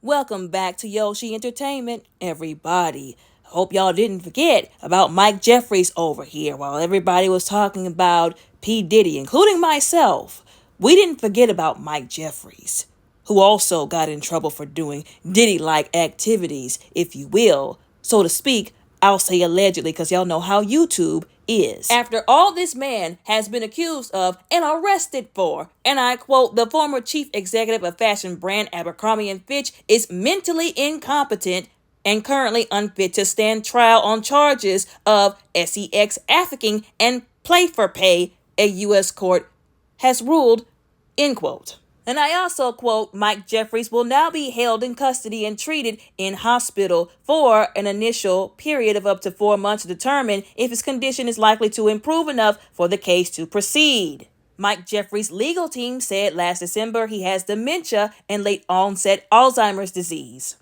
Welcome back to Yoshi Entertainment, everybody. Hope y'all didn't forget about Mike Jeffries over here while everybody was talking about P. Diddy, including myself. We didn't forget about Mike Jeffries, who also got in trouble for doing Diddy-like activities, if you will, so to speak. I'll say allegedly because y'all know how YouTube is. After all this man has been accused of and arrested for, and I quote, the former chief executive of fashion brand Abercrombie and Fitch is mentally incompetent and currently unfit to stand trial on charges of sex trafficking and play for pay, a U.S. court has ruled, end quote. And I also quote, Mike Jeffries will now be held in custody and treated in hospital for an initial period of up to 4 months to determine if his condition is likely to improve enough for the case to proceed. Mike Jeffries' legal team said last December he has dementia and late onset Alzheimer's disease.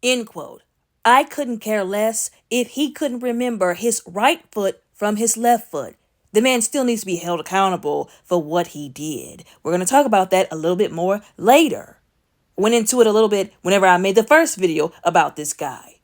End quote. I couldn't care less if he couldn't remember his right foot from his left foot. The man still needs to be held accountable for what he did. We're going to talk about that a little bit more later. Went into it a little bit whenever I made the first video about this guy.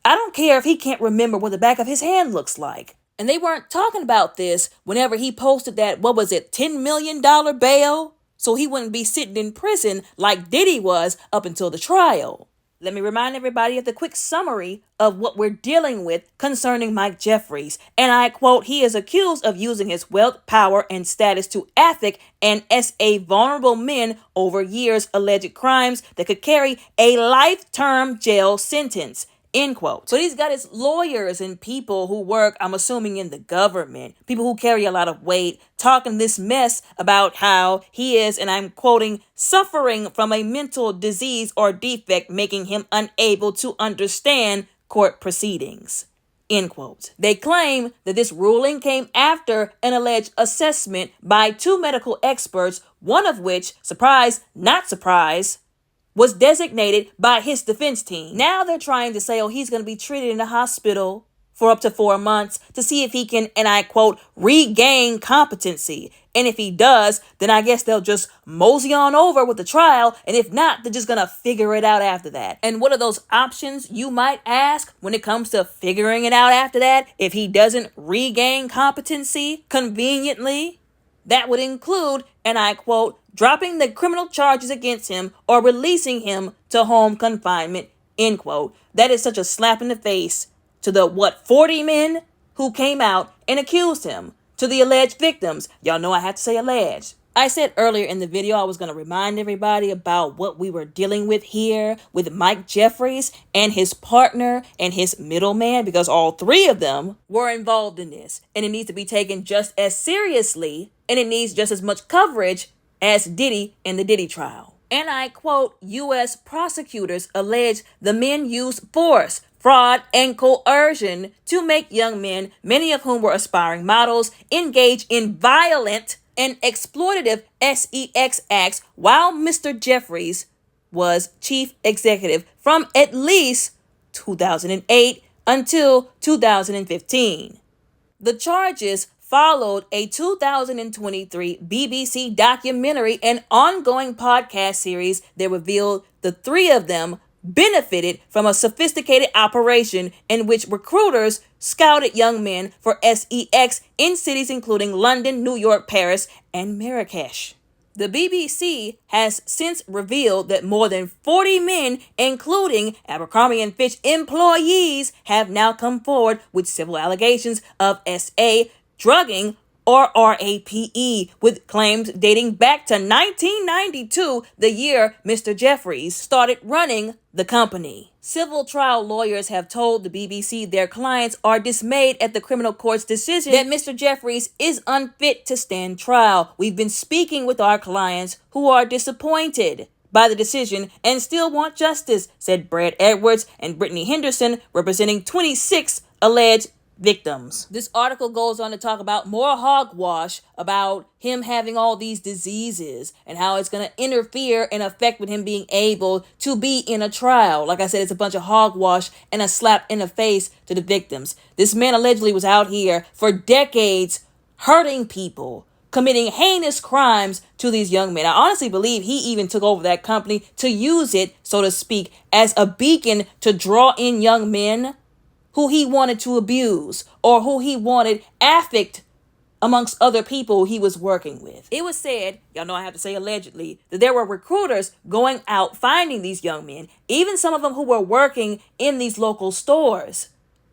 I don't care if he can't remember what the back of his hand looks like. And they weren't talking about this whenever he posted that, $10 million bail? So he wouldn't be sitting in prison like Diddy was up until the trial. Let me remind everybody of the quick summary of what we're dealing with concerning Mike Jeffries. And I quote, he is accused of using his wealth, power, and status to affect and SA vulnerable men over years, alleged crimes that could carry a life-term jail sentence. End quote. So he's got his lawyers and people who work, I'm assuming, in the government, people who carry a lot of weight, talking this mess about how he is, and I'm quoting, suffering from a mental disease or defect, making him unable to understand court proceedings. End quote. They claim that this ruling came after an alleged assessment by 2 medical experts, one of which, surprise, not surprise, was designated by his defense team. Now they're trying to say, he's going to be treated in a hospital for up to 4 months to see if he can, and I quote, regain competency. And if he does, then I guess they'll just mosey on over with the trial. And if not, they're just going to figure it out after that. And what are those options, you might ask, when it comes to figuring it out after that? If he doesn't regain competency conveniently, that would include, and I quote, dropping the criminal charges against him or releasing him to home confinement, end quote. That is such a slap in the face to the, 40 men who came out and accused him, to the alleged victims. Y'all know I have to say alleged. I said earlier in the video I was going to remind everybody about what we were dealing with here with Mike Jeffries and his partner and his middleman, because all 3 of them were involved in this. And it needs to be taken just as seriously, and it needs just as much coverage as Diddy in the Diddy trial. And I quote, U.S. prosecutors allege the men used force, fraud, and coercion to make young men, many of whom were aspiring models, engage in violent and exploitative sex acts while Mr. Jeffries was chief executive from at least 2008 until 2015. The charges followed a 2023 BBC documentary and ongoing podcast series that revealed the 3 of them benefited from a sophisticated operation in which recruiters scouted young men for sex in cities including London, New York, Paris, and Marrakesh. The BBC has since revealed that more than 40 men, including Abercrombie and Fitch employees, have now come forward with civil allegations of SA, drugging, or RAPE, with claims dating back to 1992, the year Mr. Jeffries started running the company. Civil trial lawyers have told the BBC their clients are dismayed at the criminal court's decision that Mr. Jeffries is unfit to stand trial. We've been speaking with our clients who are disappointed by the decision and still want justice, said Brad Edwards and Brittany Henderson, representing 26 alleged victims. This article goes on to talk about more hogwash about him having all these diseases and how it's going to interfere and affect with him being able to be in a trial. Like I said, it's a bunch of hogwash and a slap in the face to the victims. This man allegedly was out here for decades hurting people, committing heinous crimes to these young men. I honestly believe he even took over that company to use it, so to speak, as a beacon to draw in young men who he wanted to abuse or who he wanted affect amongst other people he was working with. It was said, y'all know I have to say allegedly, that there were recruiters going out finding these young men, even some of them who were working in these local stores.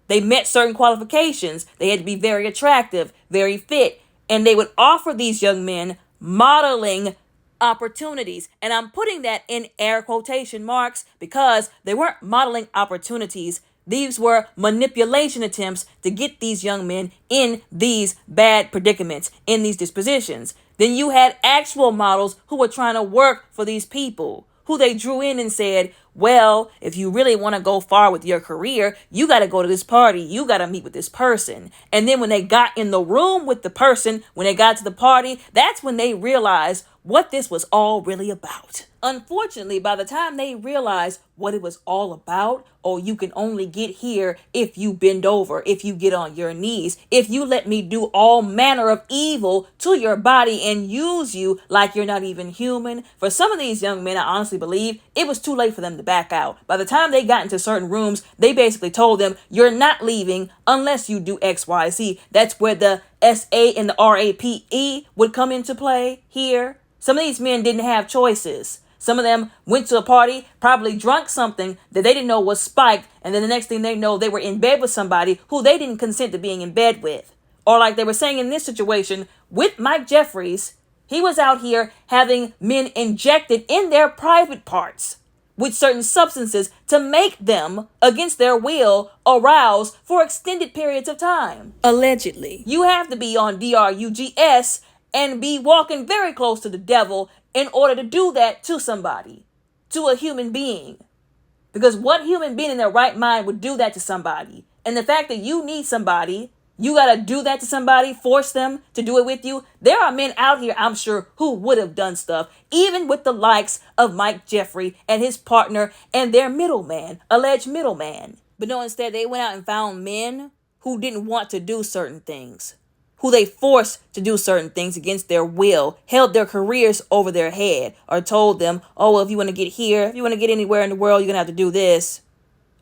They met certain qualifications. They had to be very attractive, very fit, and they would offer these young men modeling opportunities. And I'm putting that in air quotation marks because they weren't modeling opportunities. These were manipulation attempts to get these young men in these bad predicaments, in these dispositions. Then you had actual models who were trying to work for these people, who they drew in and said, well, if you really want to go far with your career, you got to go to this party. You got to meet with this person. And then when they got in the room with the person, when they got to the party, that's when they realized what this was all really about. Unfortunately, by the time they realized what it was all about, oh, you can only get here if you bend over, if you get on your knees, if you let me do all manner of evil to your body and use you like you're not even human. For some of these young men, I honestly believe it was too late for them to back out. By the time they got into certain rooms, they basically told them, you're not leaving unless you do X, Y, Z. That's where the SA and the RAPE would come into play here. Some of these men didn't have choices. Some of them went to a party, probably drunk something that they didn't know was spiked, and then the next thing they know, they were in bed with somebody who they didn't consent to being in bed with. Or like they were saying in this situation with Mike Jeffries, he was out here having men injected in their private parts with certain substances to make them, against their will, arouse for extended periods of time. Allegedly. You have to be on drugs and be walking very close to the devil in order to do that to somebody, to a human being. Because what human being in their right mind would do that to somebody? And the fact that you need somebody, you got to do that to somebody, force them to do it with you. There are men out here, I'm sure, who would have done stuff, even with the likes of Mike Jeffrey and his partner and their middleman, alleged middleman. But no, instead they went out and found men who didn't want to do certain things, who they forced to do certain things against their will, held their careers over their head, or told them, oh, well, if you want to get here, if you want to get anywhere in the world, you're going to have to do this.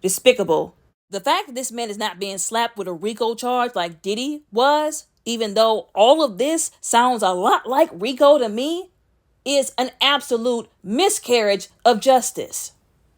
Despicable. The fact that this man is not being slapped with a RICO charge like Diddy was, even though all of this sounds a lot like RICO to me, is an absolute miscarriage of justice.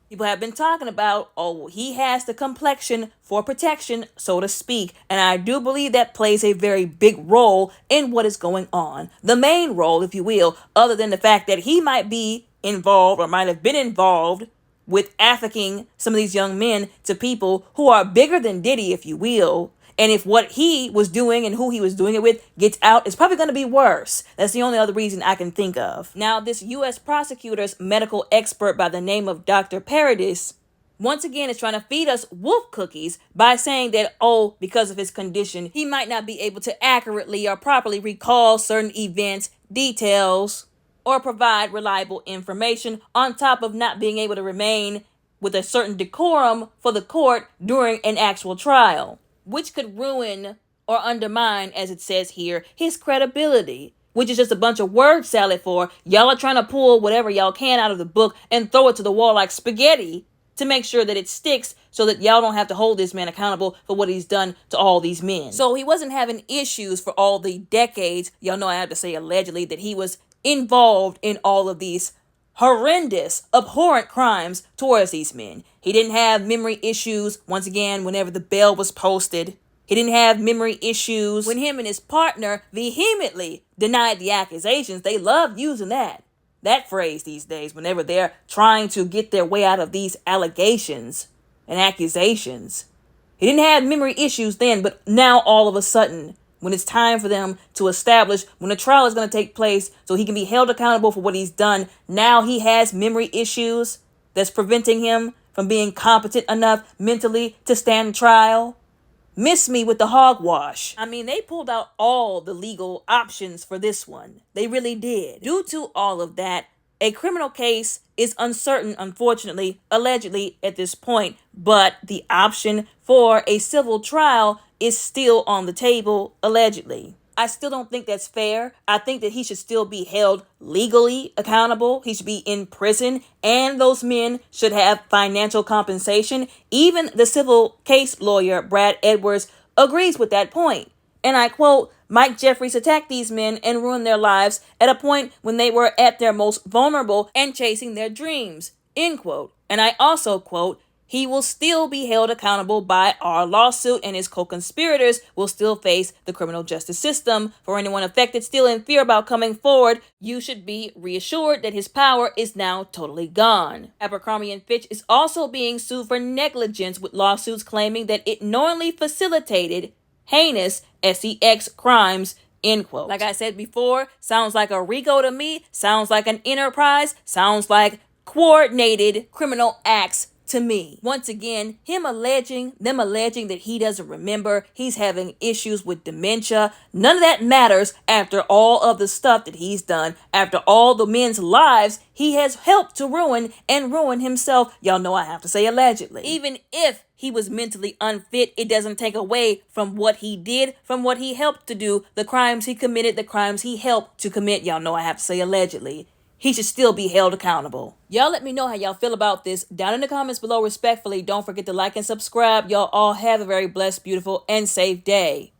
People have been talking about, oh, he has the complexion for protection, so to speak. And I do believe that plays a very big role in what is going on. The main role, if you will, other than the fact that he might be involved or might have been involved with affecting some of these young men to people who are bigger than Diddy, if you will. And if what he was doing and who he was doing it with gets out, it's probably going to be worse. That's the only other reason I can think of. Now, this U.S. prosecutor's medical expert by the name of Dr. Paradis, once again, is trying to feed us wolf cookies by saying that, oh, because of his condition, he might not be able to accurately or properly recall certain events, details, or provide reliable information, on top of not being able to remain with a certain decorum for the court during an actual trial, which could ruin or undermine, as it says here, his credibility, which is just a bunch of word salad for y'all are trying to pull whatever y'all can out of the book and throw it to the wall like spaghetti to make sure that it sticks so that y'all don't have to hold this man accountable for what he's done to all these men. So he wasn't having issues for all the decades, y'all know I have to say allegedly, that he was involved in all of these horrendous, abhorrent crimes towards these men. He didn't have memory issues, once again, whenever the bail was posted. He didn't have memory issues when him and his partner vehemently denied the accusations. They love using that phrase these days whenever they're trying to get their way out of these allegations and accusations. He didn't have memory issues then, but now all of a sudden, when it's time for them to establish when the trial is going to take place so he can be held accountable for what he's done, now he has memory issues that's preventing him from being competent enough mentally to stand trial. Miss me with the hogwash. I mean, they pulled out all the legal options for this one. They really did. Due to all of that, a criminal case is uncertain, unfortunately, allegedly at this point, but the option for a civil trial is still on the table, allegedly. I still don't think that's fair. I think that he should still be held legally accountable. He should be in prison, and those men should have financial compensation. Even the civil case lawyer, Brad Edwards, agrees with that point. And I quote, Mike Jeffries attacked these men and ruined their lives at a point when they were at their most vulnerable and chasing their dreams, end quote. And I also quote, he will still be held accountable by our lawsuit, and his co-conspirators will still face the criminal justice system. For anyone affected still in fear about coming forward, you should be reassured that his power is now totally gone. Abercrombie and Fitch is also being sued for negligence, with lawsuits claiming that it knowingly facilitated heinous sex crimes, end quote. Like I said before, sounds like a RICO to me, sounds like an enterprise, sounds like coordinated criminal acts to me. Once again, them alleging that he doesn't remember, he's having issues with dementia. None of that matters after all of the stuff that he's done, after all the men's lives he has helped to ruin and ruin himself. Y'all know I have to say allegedly. Even if he was mentally unfit, it doesn't take away from what he did, from what he helped to do, the crimes he committed, the crimes he helped to commit. Y'all know I have to say allegedly. He should still be held accountable. Y'all let me know how y'all feel about this down in the comments below respectfully. Don't forget to like and subscribe. Y'all all have a very blessed, beautiful, and safe day.